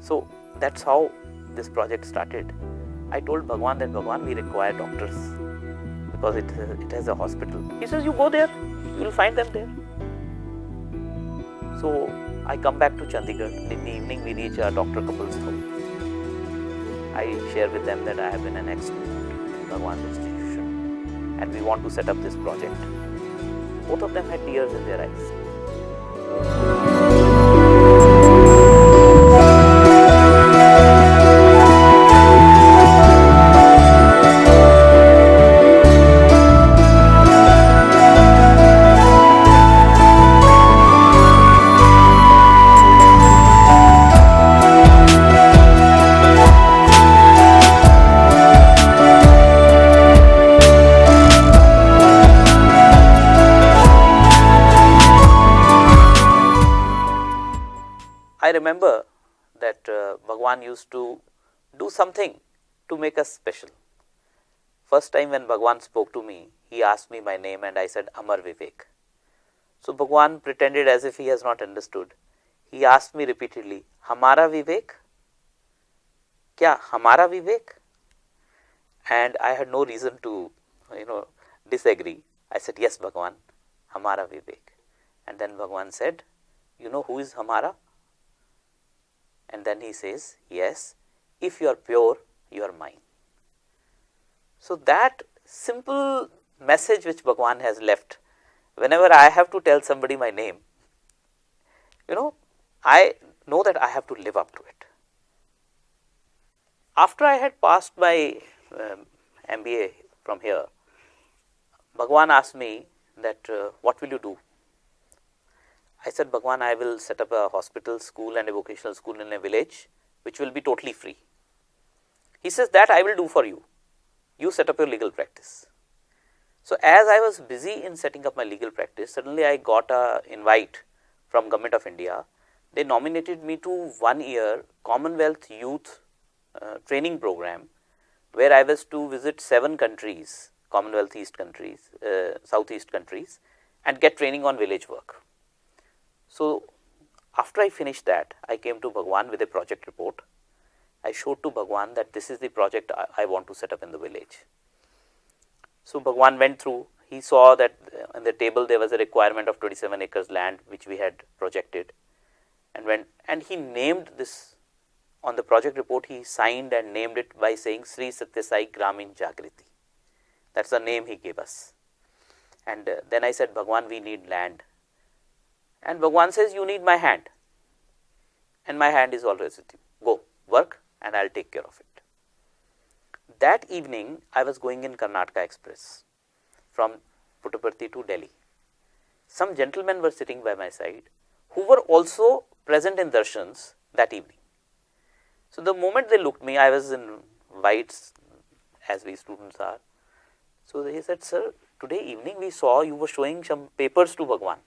So that's how this project started. I told Bhagwan that, Bhagwan, we require doctors because it has a hospital. He says, you go there, you will find them there. So I come back to Chandigarh. In the evening, we reach a doctor couple's house. I share with them that I have been an ex-student in Bhagwan's institution and we want to set up this project. Both of them had tears in their eyes. I remember that Bhagwan used to do something to make us special. First time when Bhagwan spoke to me, he asked me my name and I said Amar Vivek. So Bhagwan pretended as if he has not understood. He asked me repeatedly, Hamara Vivek? Kya Hamara Vivek? And I had no reason to, disagree. I said, yes, Bhagwan, Hamara Vivek. And then Bhagwan said, you know who is Hamara? And then he says, yes, if you are pure, you are mine. So that simple message which Bhagwan has left, whenever I have to tell somebody my name, I know that I have to live up to it. After I had passed my MBA from here, Bhagwan asked me that, what will you do? I said, Bhagwan, I will set up a hospital, school and a vocational school in a village which will be totally free. He says, that I will do for you. You set up your legal practice. So as I was busy in setting up my legal practice, suddenly I got an invite from Government of India. They nominated me to 1 year Commonwealth Youth training program where I was to visit 7 countries, Commonwealth East countries, Southeast countries, and get training on village work. So after I finished that, I came to Bhagwan with a project report. I showed to Bhagwan that this is the project I want to set up in the village. So Bhagwan went through, he saw that on the table there was a requirement of 27 acres land which we had projected, and he named this on the project report. He signed and named it by saying Sri Sathya Sai Grameen Jagruthi. That's the name he gave us. And then I said, Bhagwan, we need land. And Bhagwan says, you need my hand. And my hand is always with you. Go, work, and I'll take care of it. That evening, I was going in Karnataka Express from Puttaparthi to Delhi. Some gentlemen were sitting by my side who were also present in darshans that evening. So the moment they looked me, I was in whites as we students are. So they said, sir, today evening we saw you were showing some papers to Bhagwan.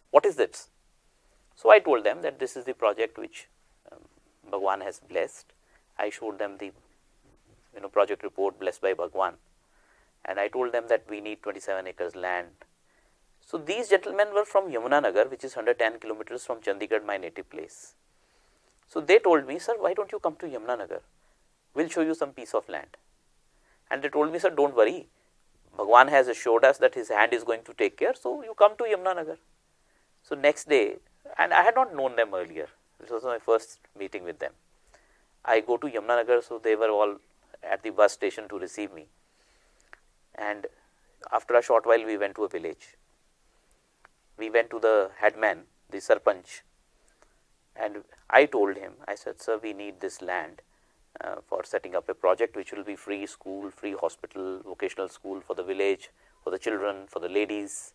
What is this? So I told them that this is the project which Bhagwan has blessed. I showed them the project report blessed by Bhagwan. And I told them that we need 27 acres land. So these gentlemen were from Yamunanagar, which is 110 kilometers from Chandigarh, my native place. So they told me, sir, why don't you come to Yamunanagar? We'll show you some piece of land. And they told me, sir, don't worry. Bhagwan has assured us that his hand is going to take care. So you come to Yamunanagar. So next day, and I had not known them earlier. This was my first meeting with them. I go to Yamunanagar, so they were all at the bus station to receive me. And after a short while, we went to a village. We went to the headman, the sarpanch, and I told him, I said, sir, we need this land for setting up a project which will be free school, free hospital, vocational school for the village, for the children, for the ladies.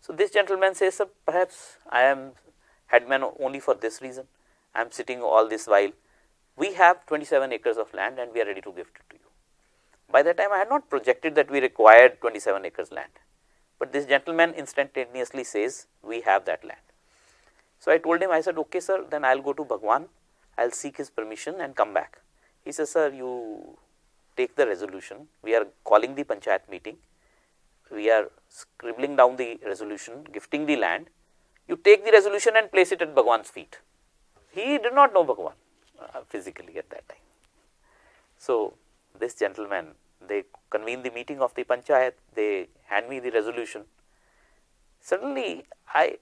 So this gentleman says, sir, perhaps I am headman only for this reason. I am sitting all this while. We have 27 acres of land and we are ready to gift it to you. By that time, I had not projected that we required 27 acres land. But this gentleman instantaneously says, we have that land. So I told him, I said, okay, sir, then I'll go to Bhagwan. I'll seek his permission and come back. He says, sir, you take the resolution. We are calling the panchayat meeting. We are scribbling down the resolution, gifting the land. You take the resolution and place it at Bhagwan's feet. He did not know Bhagwan. physically at that time. So this gentleman, they convene the meeting of the panchayat, they hand me the resolution. Suddenly I,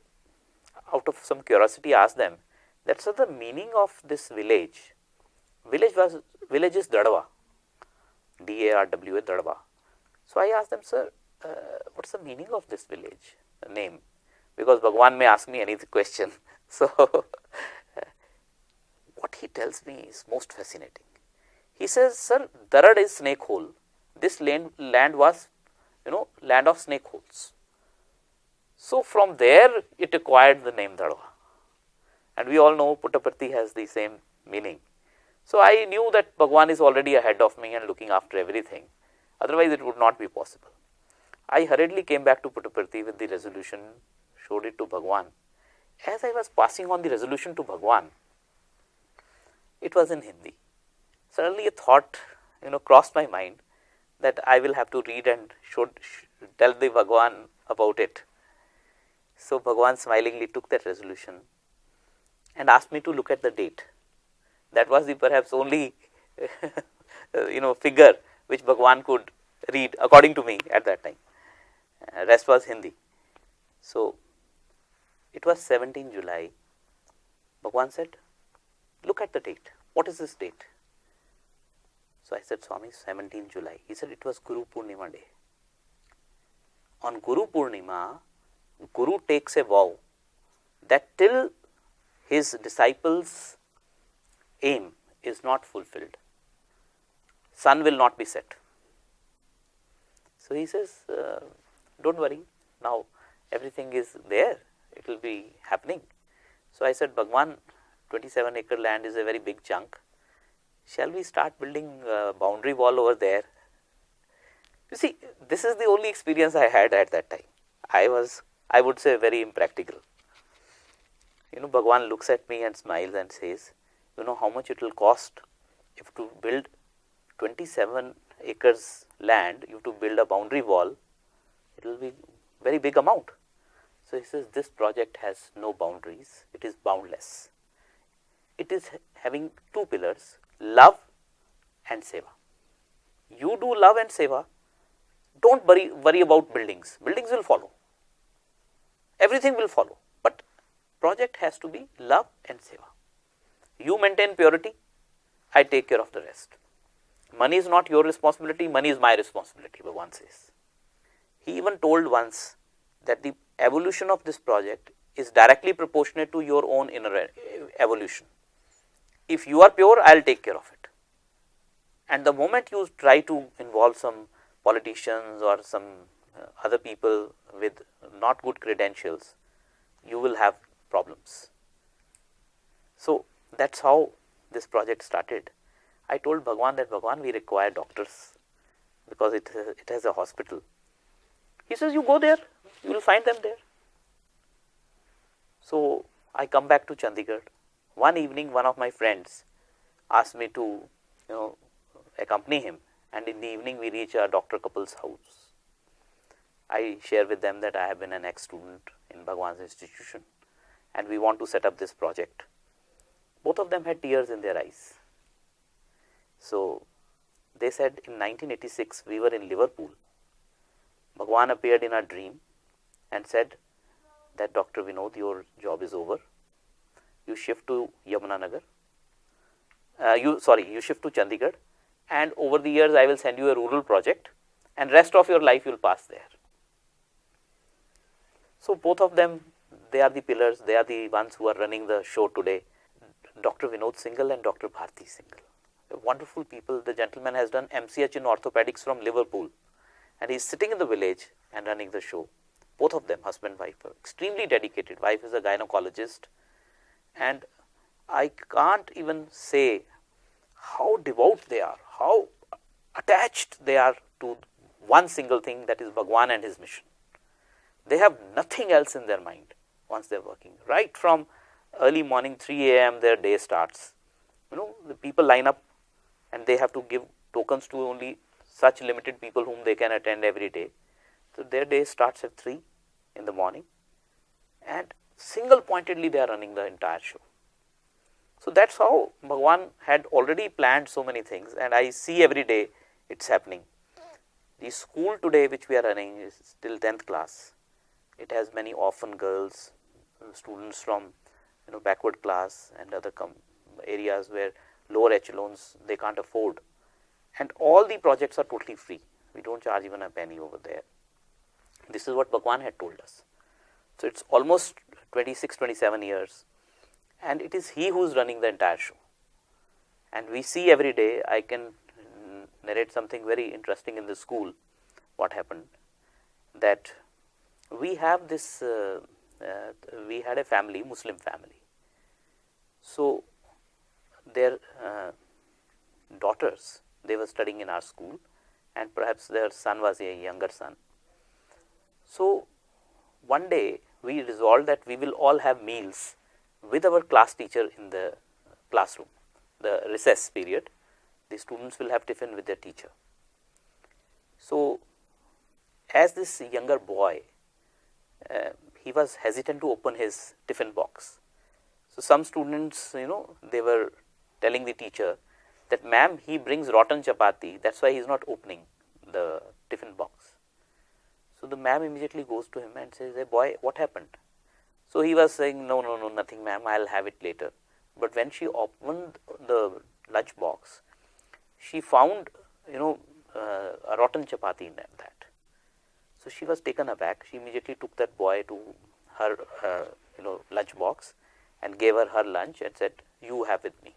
out of some curiosity, asked them that, sir, the meaning of this village is Dadwa, D-A-R-W-A, Dadwa. So I asked them, sir, what's the meaning of this village name? Because Bhagwan may ask me any question. So what he tells me is most fascinating. He says, sir, Darad is snake hole. This land was, land of snake holes. So from there it acquired the name Dadwa. And we all know Puttaparthi has the same meaning. So I knew that Bhagwan is already ahead of me and looking after everything. Otherwise it would not be possible. I hurriedly came back to Puttaparthi with the resolution, showed it to Bhagwan. As I was passing on the resolution to Bhagwan, it was in Hindi. Suddenly a thought, crossed my mind that I will have to read and tell the Bhagwan about it. So Bhagwan smilingly took that resolution and asked me to look at the date. That was the perhaps only figure which Bhagwan could read according to me at that time. Rest was Hindi. So it was 17 July. Bhagwan said, look at the date. What is this date? So I said, Swami, 17 July. He said, it was Guru Purnima day. On Guru Purnima, Guru takes a vow that till his disciples' aim is not fulfilled, sun will not be set. So he says, don't worry, now everything is there, it will be happening. So I said, Bhagwan, 27 acre land is a very big chunk. Shall we start building a boundary wall over there? You see, this is the only experience I had at that time. I would say, very impractical. Bhagwan looks at me and smiles and says, you know how much it will cost if to build 27 acres land, you have to build a boundary wall, it will be very big amount. So he says, this project has no boundaries, it is boundless. It is having two pillars, love and seva. You do love and seva, don't worry about buildings. Buildings will follow. Everything will follow. But project has to be love and seva. You maintain purity, I take care of the rest. Money is not your responsibility, money is my responsibility, Bhagwan says. He even told once that the evolution of this project is directly proportionate to your own inner evolution. If you are pure, I will take care of it. And the moment you try to involve some politicians or some other people with not good credentials, you will have problems. So that's how this project started. I told Bhagwan that, Bhagwan, we require doctors because it has a hospital. He says, you go there, you will find them there. So I come back to Chandigarh. One evening, one of my friends asked me to, accompany him, and in the evening we reach a doctor couple's house. I share with them that I have been an ex-student in Bhagwan's institution and we want to set up this project. Both of them had tears in their eyes. So they said, in 1986 we were in Liverpool. Bhagwan appeared in our dream and said that, Dr. Vinod, your job is over. You shift to Yamunanagar. You shift to Chandigarh, and over the years I will send you a rural project and rest of your life you will pass there. So both of them, they are the pillars, they are the ones who are running the show today. Dr. Vinod Singhal and Dr. Bharti Singhal. Wonderful people. The gentleman has done MCH in orthopedics from Liverpool and he is sitting in the village and running the show. Both of them, husband and wife, are extremely dedicated. Wife is a gynecologist, and I can't even say how devout they are, how attached they are to one single thing, that is Bhagwan and his mission. They have nothing else in their mind once they are working. Right from early morning 3 a.m. their day starts. The people line up and they have to give tokens to only such limited people whom they can attend every day. So their day starts at 3 in the morning and single pointedly they are running the entire show. So that's how Bhagwan had already planned so many things, and I see every day it's happening. The school today which we are running is still 10th class. It has many orphan girls, students from backward class and other areas where lower echelons they can't afford, and all the projects are totally free. We don't charge even a penny over there. This is what Bhagwan had told us. So it's almost 26, 27 years, and it is he who is running the entire show. And we see every day. I can narrate something very interesting in the school. What happened? That we have this. We had a family, Muslim family. So their daughters, they were studying in our school, and perhaps their son was a younger son. So one day we resolved that we will all have meals with our class teacher in the classroom. The recess period, the students will have tiffin with their teacher. So as this younger boy, he was hesitant to open his tiffin box. So some students, they were telling the teacher that, ma'am, he brings rotten chapati, that's why he is not opening the tiffin box. So the ma'am immediately goes to him and says, hey boy, what happened? So he was saying, no, nothing ma'am, I'll have it later. But when she opened the lunch box, she found, a rotten chapati in that. So she was taken aback. She immediately took that boy to her, lunch box and gave her lunch and said, you have with me.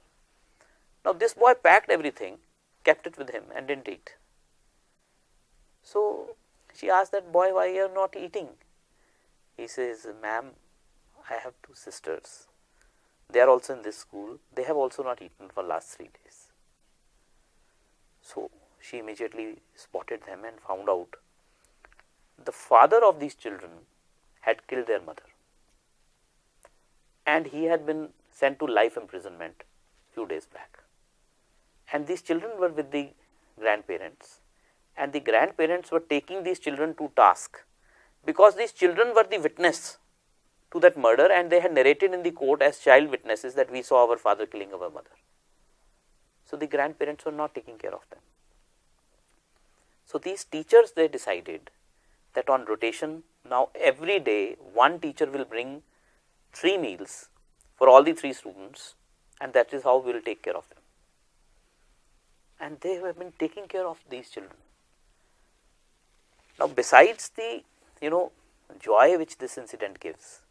Now this boy packed everything, kept it with him and didn't eat. So she asked that boy, why you are not eating? He says, ma'am, I have two sisters. They are also in this school. They have also not eaten for last 3 days. So she immediately spotted them and found out the father of these children had killed their mother, and he had been sent to life imprisonment few days back. And these children were with the grandparents, and the grandparents were taking these children to task because these children were the witness to that murder, and they had narrated in the court as child witnesses that we saw our father killing our mother. So the grandparents were not taking care of them. So these teachers, they decided that on rotation, now every day one teacher will bring 3 meals for all the 3 students, and that is how we will take care of them. And they have been taking care of these children. Now besides the joy which this incident gives,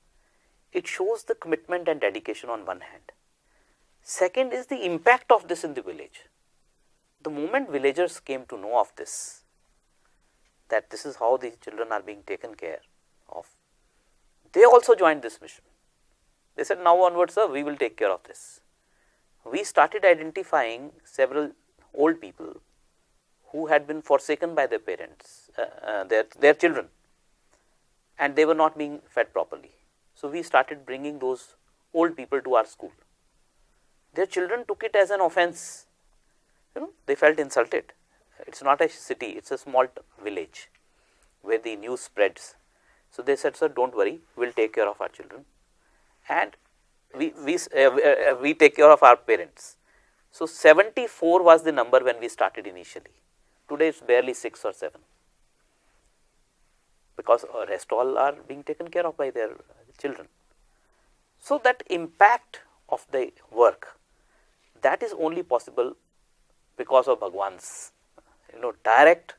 it shows the commitment and dedication on one hand. Second is the impact of this in the village. The moment villagers came to know of this, that this is how these children are being taken care of, they also joined this mission. They said, now onwards, sir, we will take care of this. We started identifying several old people who had been forsaken by their parents, their children, and they were not being fed properly. So we started bringing those old people to our school. Their children took it as an offense. They felt insulted. It's not a city, it's a small village where the news spreads. So they said, sir, don't worry, we'll take care of our children, and we take care of our parents. So 74 was the number when we started initially. Today it's barely 6 or 7, because the rest all are being taken care of by their children. So that impact of the work, that is only possible because of Bhagwans, direct,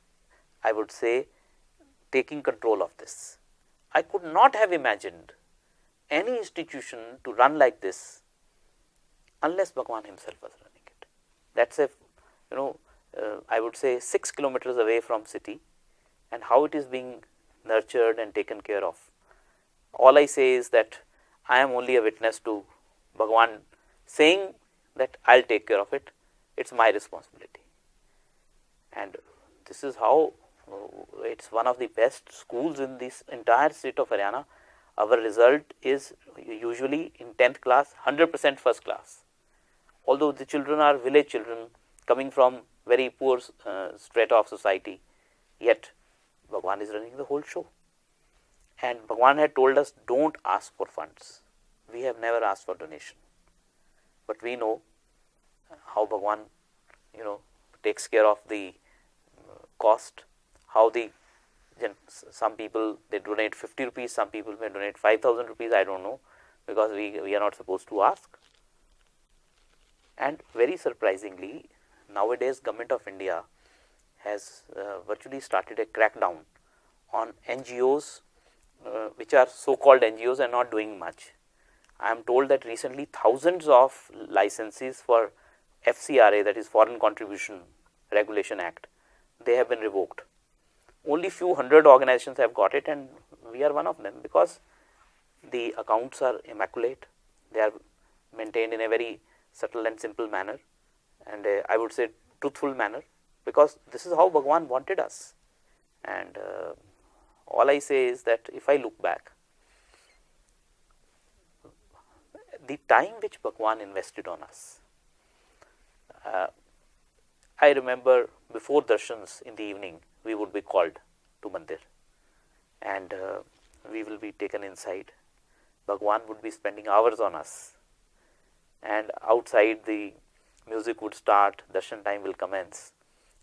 I would say, taking control of this. I could not have imagined any institution to run like this unless Bhagwan himself was running it. That's I would say 6 kilometers away from city, and how it is being nurtured and taken care of. All I say is that I am only a witness to Bhagwan saying that I'll take care of it. It's my responsibility. And this is how it's one of the best schools in this entire state of Haryana. Our result is usually in 10th class, 100% first class. Although the children are village children coming from very poor strata of society, yet Bhagwan is running the whole show. And Bhagwan had told us, don't ask for funds. We have never asked for donation. but we know how Bhagwan, takes care of the cost, how some people they donate 50 rupees, some people may donate 5,000 rupees, I don't know, because we are not supposed to ask. And very surprisingly, nowadays Government of India has virtually started a crackdown on NGOs which are so-called NGOs and not doing much. I am told that recently thousands of licenses for FCRA, that is Foreign Contribution Regulation Act, they have been revoked. Only few hundred organizations have got it, and we are one of them, because the accounts are immaculate. They are maintained in a very subtle and simple manner, and I would say truthful manner, because this is how Bhagwan wanted us. And all I say is that if I look back, the time which Bhagwan invested on us, I remember before darshans in the evening, we would be called to mandir, and we will be taken inside. Bhagwan would be spending hours on us, and outside the music would start, darshan time will commence,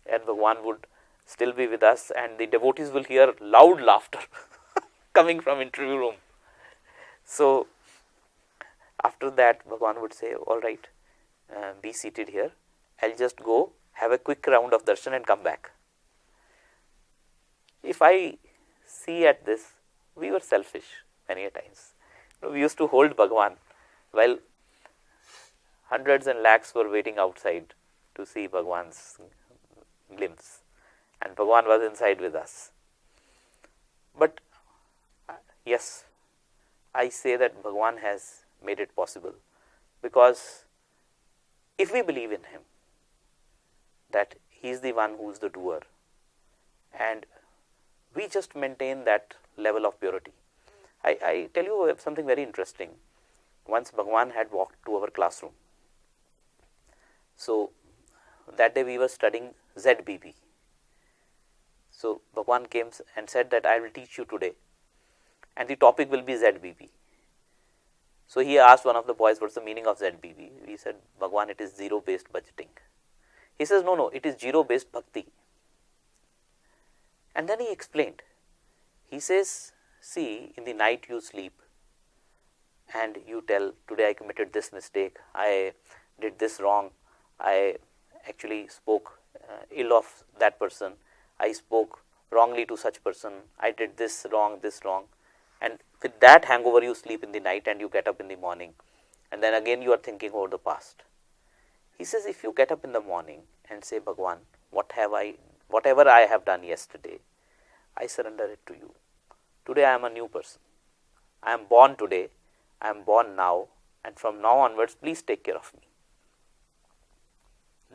and Bhagwan would still be with us, and the devotees will hear loud laughter coming from interview room. So after that, Bhagwan would say, all right, be seated here, I'll just go have a quick round of darshan and come back. If I see at this, we were selfish many a times. We used to hold Bhagwan while hundreds and lakhs were waiting outside to see Bhagwan's glimpse, and Bhagwan was inside with us. But yes, I say that Bhagwan has made it possible, because if we believe in him, that he is the one who is the doer, and we just maintain that level of purity. I tell you something very interesting. Once Bhagwan had walked to our classroom. So that day we were studying ZBB. So Bhagwan came and said that I will teach you today, and the topic will be ZBB. So he asked one of the boys, what's the meaning of ZBB? We said, Bhagwan, it is zero-based budgeting. He says, no, it is zero-based bhakti. And then he explained. He says, see, in the night you sleep and you tell, today I committed this mistake, I did this wrong, I actually spoke ill of that person, I spoke wrongly to such person, I did this wrong. And with that hangover you sleep in the night and you get up in the morning, and then again you are thinking over the past. He says, if you get up in the morning and say, Bhagwan, whatever I have done yesterday, I surrender it to you. Today I am a new person. I am born today, I am born now, and from now onwards, please take care of me.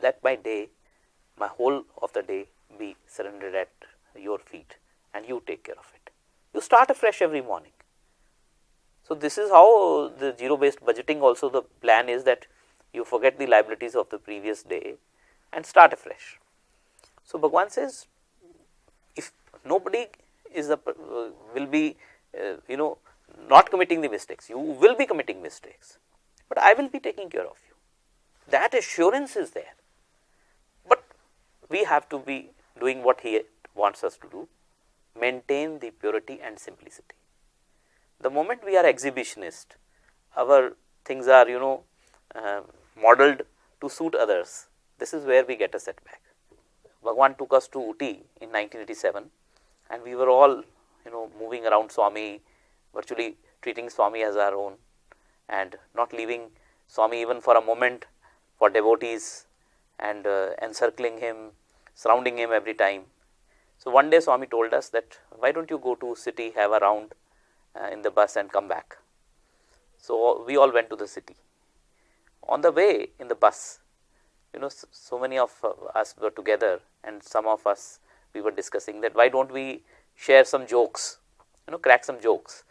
Let my whole of the day be surrendered at your feet, and you take care of it. You start afresh every morning. So this is how the zero-based budgeting also, the plan is that you forget the liabilities of the previous day and start afresh. So Bhagwan says, if nobody will be, not committing the mistakes, you will be committing mistakes, but I will be taking care of you. That assurance is there. But we have to be doing what he wants us to do, maintain the purity and simplicity. The moment we are exhibitionist, our things are, modeled to suit others, this is where we get a setback. Bhagwan took us to Uti in 1987, and we were all, moving around Swami, virtually treating Swami as our own, and not leaving Swami even for a moment for devotees, and encircling him, surrounding him every time. So one day Swami told us that, why don't you go to city, have a round in the bus and come back. So we all went to the city. On the way in the bus, so many of us were together, and some of us, we were discussing that why don't we share some jokes, crack some jokes.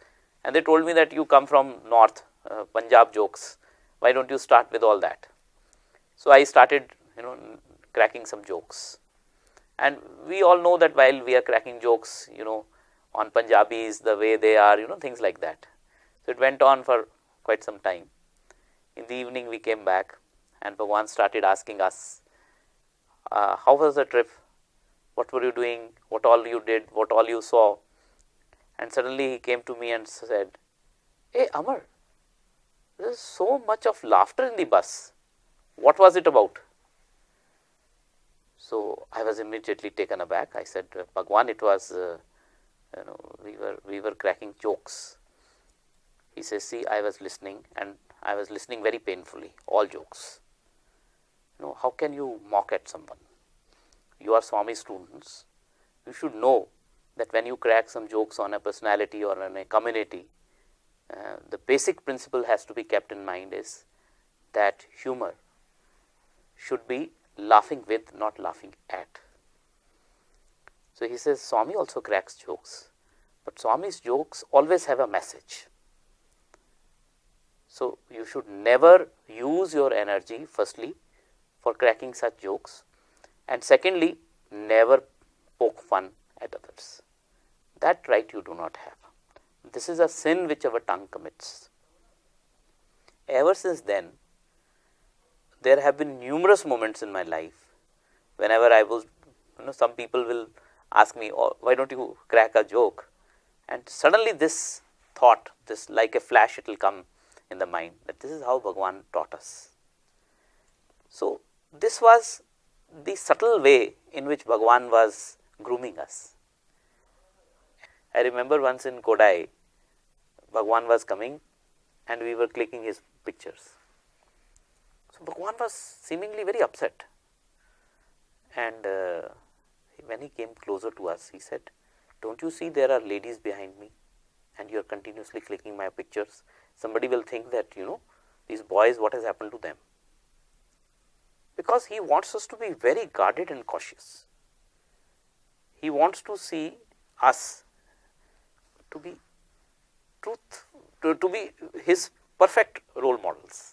And they told me that you come from north, Punjab jokes, why don't you start with all that. So I started, cracking some jokes. And we all know that while we are cracking jokes, on Punjabis, the way they are, things like that. So it went on for quite some time. In the evening we came back, and Bhagwan started asking us, how was the trip? What were you doing? What all you did? What all you saw? And suddenly he came to me and said, hey Amar, there is so much of laughter in the bus. What was it about? So I was immediately taken aback. I said, Bhagwan, it was, we were cracking jokes. He says, see, I was listening, and I was listening very painfully, all jokes. How can you mock at someone? You are Swami students. You should know that when you crack some jokes on a personality or on a community, the basic principle has to be kept in mind is that humor should be laughing with, not laughing at. So he says, Swami also cracks jokes, but Swami's jokes always have a message. So you should never use your energy, firstly, for cracking such jokes, and secondly, never poke fun at others. That right you do not have. This is a sin which our tongue commits. Ever since then, there have been numerous moments in my life whenever I was, some people will ask me, oh, why don't you crack a joke? And suddenly this thought, this like a flash, it will come in the mind that this is how Bhagwan taught us. So this was the subtle way in which Bhagwan was grooming us. I remember once in Kodai, Bhagwan was coming and we were clicking his pictures. So Bhagwan was seemingly very upset, and when he came closer to us, he said, don't you see there are ladies behind me and you are continuously clicking my pictures? Somebody will think that, these boys, what has happened to them? Because he wants us to be very guarded and cautious. He wants to see us to be to be his perfect role models.